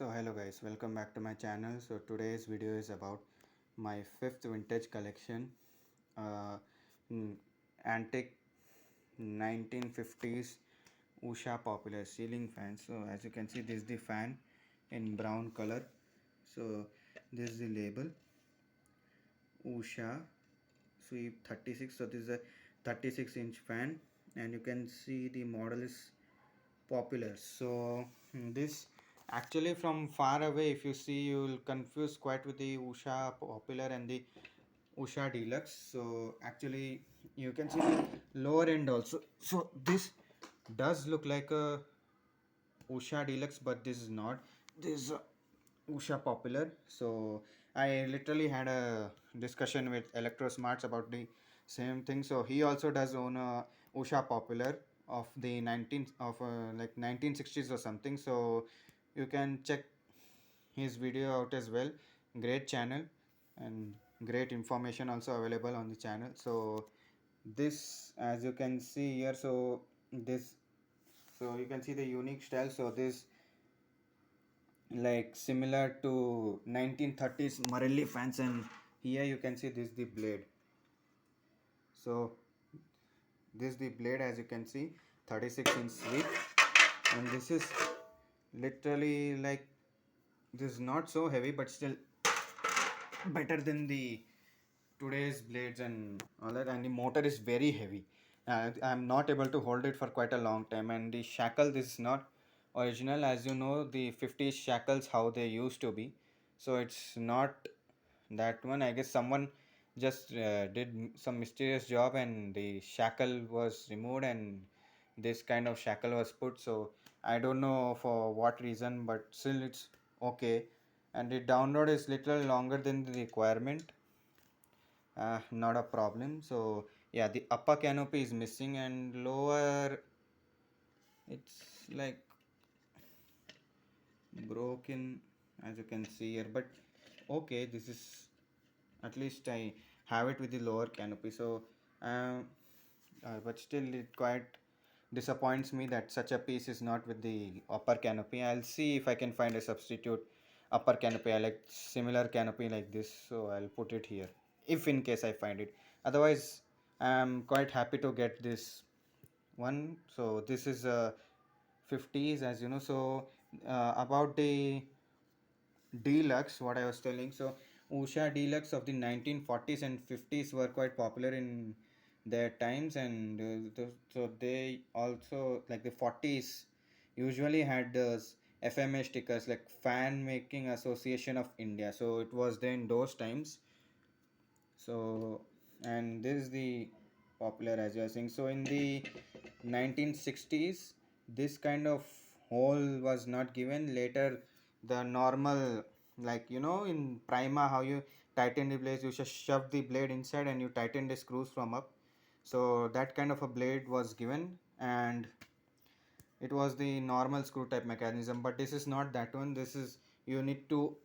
So hello guys, welcome back to my channel. So today's video is about my fifth vintage collection, uh, mm, antique 1950s Usha popular ceiling fan. So as you can see, this is the fan in brown color. So this is the label, Usha Sweep 36. So this is a 36-inch fan, and you can see the model is popular. So this actually from far away, if you see, you will confuse quite with the Usha popular and the Usha deluxe. So actually you can see the lower end also. So this does look like a Usha deluxe, but this is not. This is Usha popular. So I literally had a discussion with Electro Smarts about the same thing. So he also does own a Usha popular of the 19 of like 1960s or something. So you can check his video out as well. Great channel and great information also available on the channel. So this, as you can see here, so this, so you can see the unique style. So this like similar to 1930s Marelli fans, and here you can see this the blade. So this the blade, as you can see, 36-inch sweep, and this is literally like, this is not so heavy but still better than the today's blades and all that. And the motor is very heavy. I'm not able to hold it for quite a long time. And the shackle, this is not original, as you know the 50s shackles how they used to be. So it's not that one. I guess someone just did some mysterious job and the shackle was removed and this kind of shackle was put. So I don't know for what reason, but still it's okay. And the download is little longer than the requirement. Not a problem. So yeah, the upper canopy is missing and lower, it's like broken, as you can see here. But okay, this is, at least I have it with the lower canopy. So um, but still it quite disappoints me that such a piece is not with the upper canopy. I'll see if I can find a substitute upper canopy. I like similar canopy like this, so I'll put it here if in case I find it. Otherwise I'm quite happy to get this one. So this is 50s, as you know. So about the deluxe, what I was telling, so Usha deluxe of the 1940s and 50s were quite popular in their times. And so they also, like the 40s usually had those FMA stickers, like Fan Making Association of India. So it was there in those times. So, and this is the popular, as you are saying. So in the 1960s, this kind of hole was not given. Later the normal, like in Prima, how you tighten the blades, you just shove the blade inside and you tighten the screws from up. So that kind of a blade was given, and it was the normal screw type mechanism. But this is not that one. This is, you need to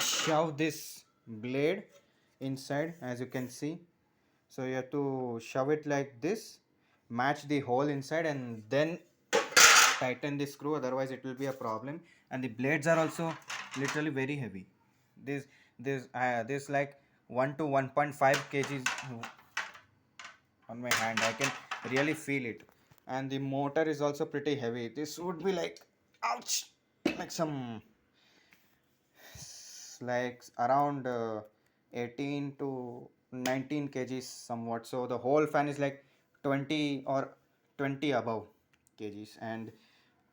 shove this blade inside, as you can see. So you have to shove it like this, match the hole inside, and then tighten the screw, otherwise it will be a problem. And the blades are also literally very heavy. This like 1 to 1.5 kgs on my hand. I can really feel it. And the motor is also pretty heavy. This would be like, ouch, like some, like around 18 to 19 kgs somewhat. So the whole fan is like 20 or 20 above kgs, and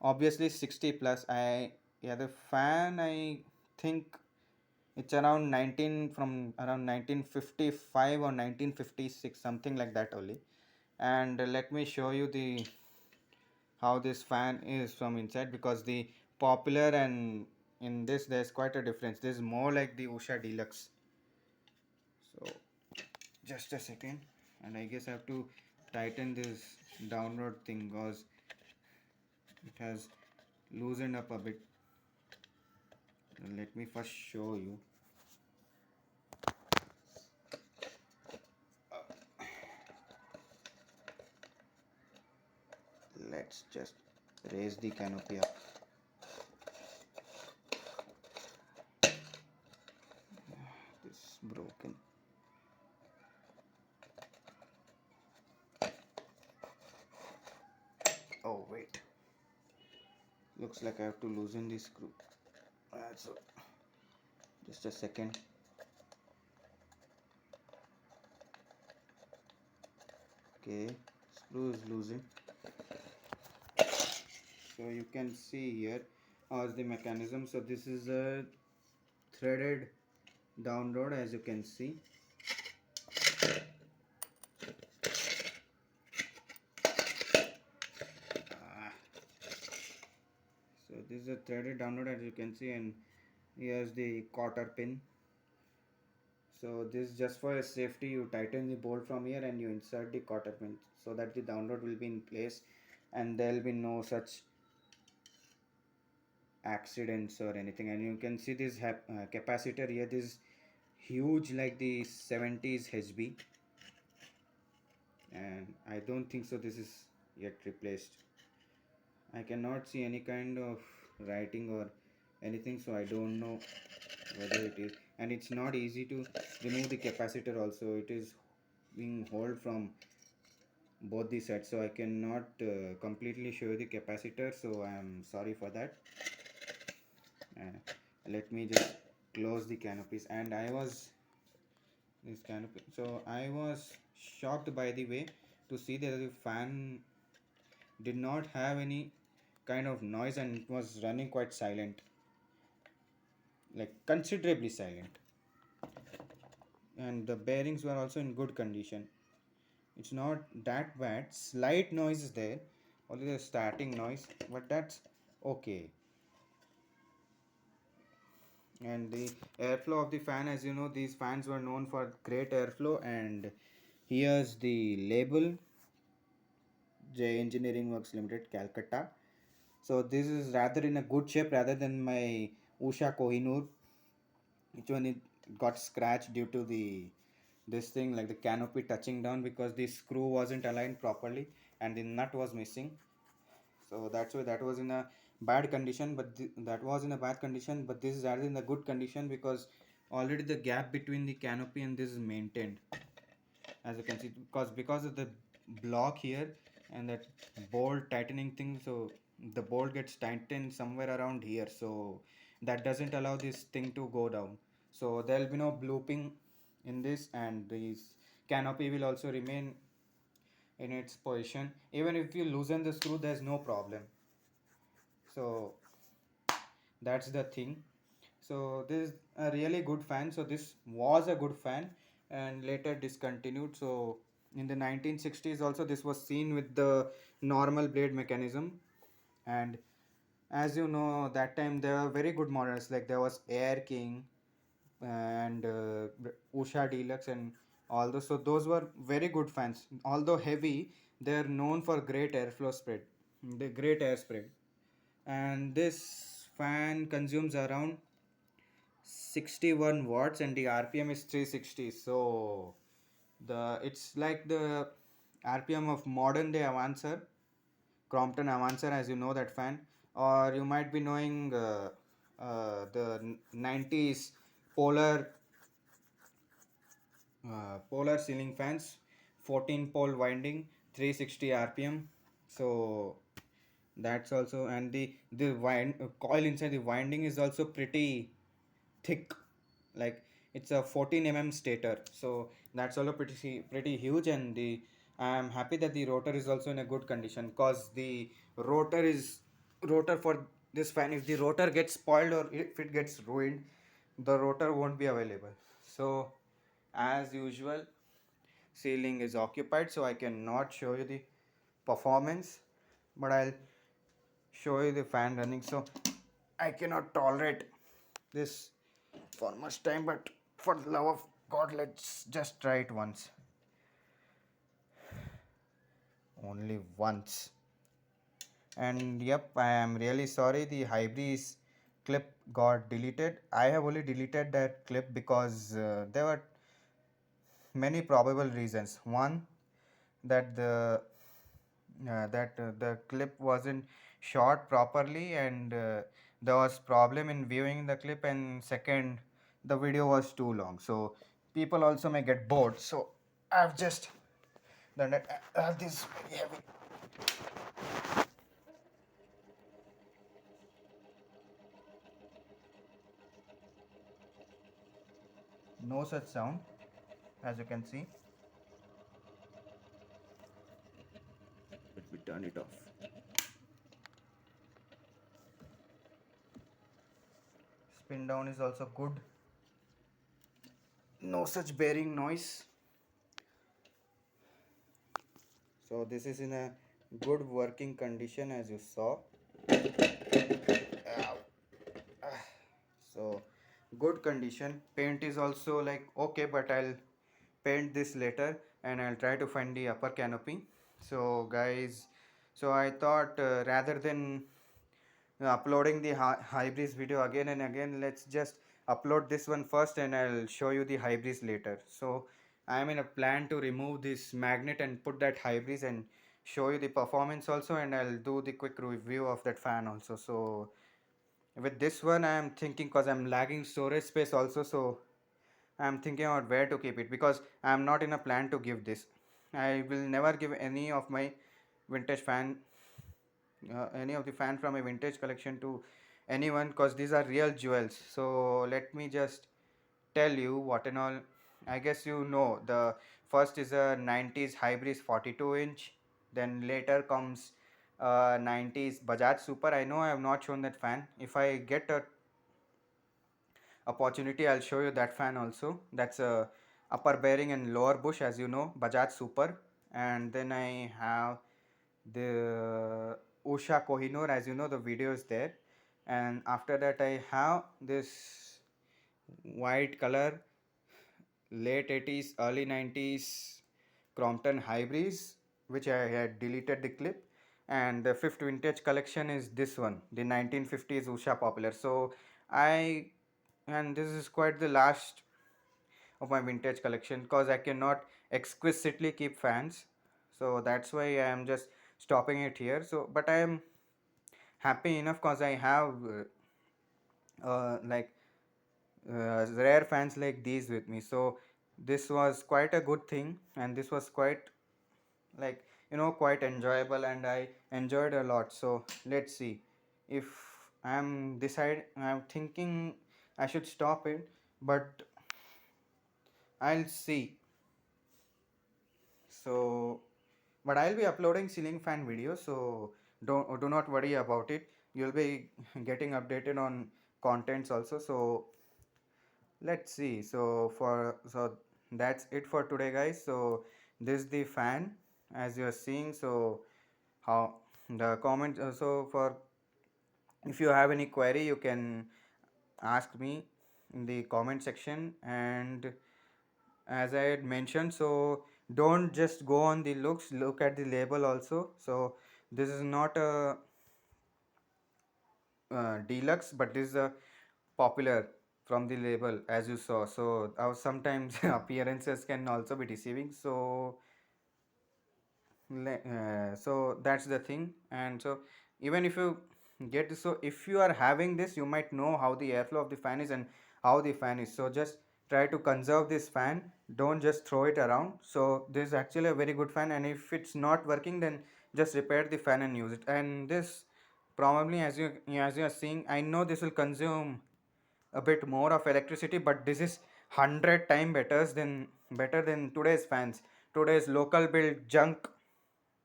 obviously 60 plus. Yeah, the fan, I think it's around 19, from around 1955 or 1956, something like that only. And let me show you the how this fan is from inside, because the popular and in this there's quite a difference. This is more like the Usha deluxe. So just a second, and I guess I have to tighten this downward thing because it has loosened up a bit. Let me first show you. Let's just raise the canopy up. looks like I have to loosen the screw. So just a second. Okay, screw is loosened. So you can see here as the mechanism. So this is a threaded down rod, as you can see. Ah, so this is a threaded down rod, as you can see, and here's the cotter pin. So this is just for safety. You tighten the bolt from here and you insert the cotter pin so that the down rod will be in place and there will be no such accidents or anything. And you can see this capacitor here. This is huge, like the 70s HB, and I don't think so this is yet replaced. I cannot see any kind of writing or anything, so I don't know whether it is. And it's not easy to remove the capacitor also. It is being held from both the sides, so I cannot completely show the capacitor, so I am sorry for that. Let me just close the canopies. And I was this canopy, so I was shocked by the way to see that the fan did not have any kind of noise and it was running quite silent, like considerably silent, and the bearings were also in good condition. It's not that bad. Slight noise is there, only the starting noise, but that's okay. And the airflow of the fan, as you know, these fans were known for great airflow. And here's the label: J Engineering Works Limited, Calcutta. So this is rather in a good shape rather than my Usha Kohinoor, which one it got scratched due to the this thing, like the canopy touching down, because the screw wasn't aligned properly and the nut was missing. So that's why that was in a bad condition, but that was in a bad condition. But this is rather in a good condition because already the gap between the canopy and this is maintained, as you can see, because of the block here and that bolt tightening thing. So the bolt gets tightened somewhere around here, so that doesn't allow this thing to go down. So there will be no blooping in this, and this canopy will also remain in its position. Even if you loosen the screw, there's no problem. So that's the thing. So this is a really good fan. So this was a good fan and later discontinued. So in the 1960s also this was seen with the normal blade mechanism. And as you know, that time there were very good models, like there was Air King and Usha Deluxe and all those. So those were very good fans. Although heavy, they are known for great airflow spread, the great air spread. And this fan consumes around 61 watts and the RPM is 360. So the it's like the RPM of modern day Avancer, Crompton Avancer, as you know that fan. Or you might be knowing the 90s Polar Polar ceiling fans, 14 pole winding, 360 RPM. So that's also. And the coil inside the winding is also pretty thick, like it's a 14 stator. So that's also pretty huge. And the I'm happy that the rotor is also in a good condition, because the rotor for this fan, if the rotor gets spoiled or if it gets ruined, the rotor won't be available. So as usual, ceiling is occupied, so I cannot show you the performance, but I'll show you the fan running. So I cannot tolerate this for much time, but for the love of God, let's just try it once. Only once. And yep, I am really sorry the Hybris clip got deleted. I have only deleted that clip because there were many probable reasons. One, that the clip wasn't shot properly, and there was problem in viewing the clip. And second, the video was too long, so people also may get bored. So I've just done it. I have this very heavy. No such sound, as you can see. Let me turn it off. Spin down is also good. No such bearing noise. So this is in a good working condition, as you saw. Ow. Ah. So good condition. Paint is also like okay, but I'll paint this later and I'll try to find the upper canopy. So guys, so I thought rather than uploading the hybrids video again and again, let's just upload this one first and I'll show you the hybrids later. So I'm in a plan to remove this magnet and put that hybrids and show you the performance also, and I'll do the quick review of that fan also. So with this one I am thinking, because I'm lagging storage space also, so I'm thinking about where to keep it, because I'm not in a plan to give this. I will never give any of my vintage fan, any of the fan from a vintage collection to anyone, because these are real jewels. So let me just tell you what and all. I guess you know the first is a 90s Hybris 42-inch, then later comes 90s Bajaj Super. I know I have not shown that fan. If I get a opportunity, I'll show you that fan also. That's a upper bearing and lower bush, as you know, Bajaj Super. And then I have the Usha Kohinoor, as you know, the video is there. And after that I have this white color late 80s early 90s Crompton Hybrids, which I had deleted the clip. And the fifth vintage collection is this one, the 1950s Usha Popular. So I, and this is quite the last of my vintage collection, because I cannot exquisitely keep fans. So that's why I am just stopping it here. So but I am happy enough because I have like rare fans like these with me. So this was quite a good thing, and this was quite, like, quite enjoyable, and I enjoyed a lot. So let's see, if I'm thinking I should stop it, but I'll see. So but I'll be uploading ceiling fan videos, so do not worry about it. You'll be getting updated on contents also. So let's see. So that's it for today, guys. So this is the fan, as you're seeing. So how the comment, so for, if you have any query, you can ask me in the comment section. And as I had mentioned, so don't just go on the looks, look at the label also. So this is not a deluxe, but this is a popular from the label, as you saw. So sometimes appearances can also be deceiving. So so that's the thing. And so even if you get this, so if you are having this, you might know how the airflow of the fan is and how the fan is. So just try to conserve this fan, don't just throw it around. So this is actually a very good fan, and if it's not working, then just repair the fan and use it. And this probably, as you are seeing, I know this will consume a bit more of electricity, but this is 100 times better than today's fans. Today's local build junk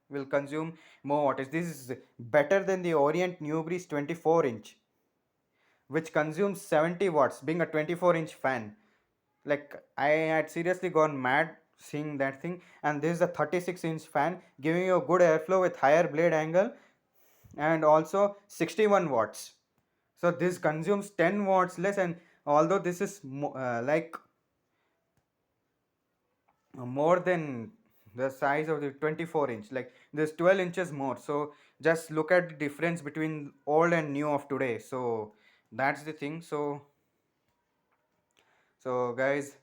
will consume more wattage. This is better than the Orient Newbreeze 24-inch, which consumes 70 watts, being a 24-inch fan. Like, I had seriously gone mad seeing that thing. And this is a 36-inch fan, giving you a good airflow with higher blade angle, and also 61 watts. So this consumes 10 watts less, and although this is like more than the size of the 24-inch, like there's 12 inches more. So just look at the difference between old and new of today. So that's the thing. So guys,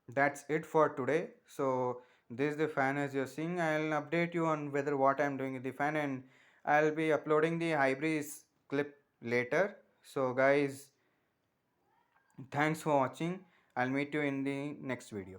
that's it for today. So this is the fan, as you're seeing. I'll update you on whether what I'm doing with the fan, and I'll be uploading the hybrids clip later. So guys, thanks for watching. I'll meet you in the next video.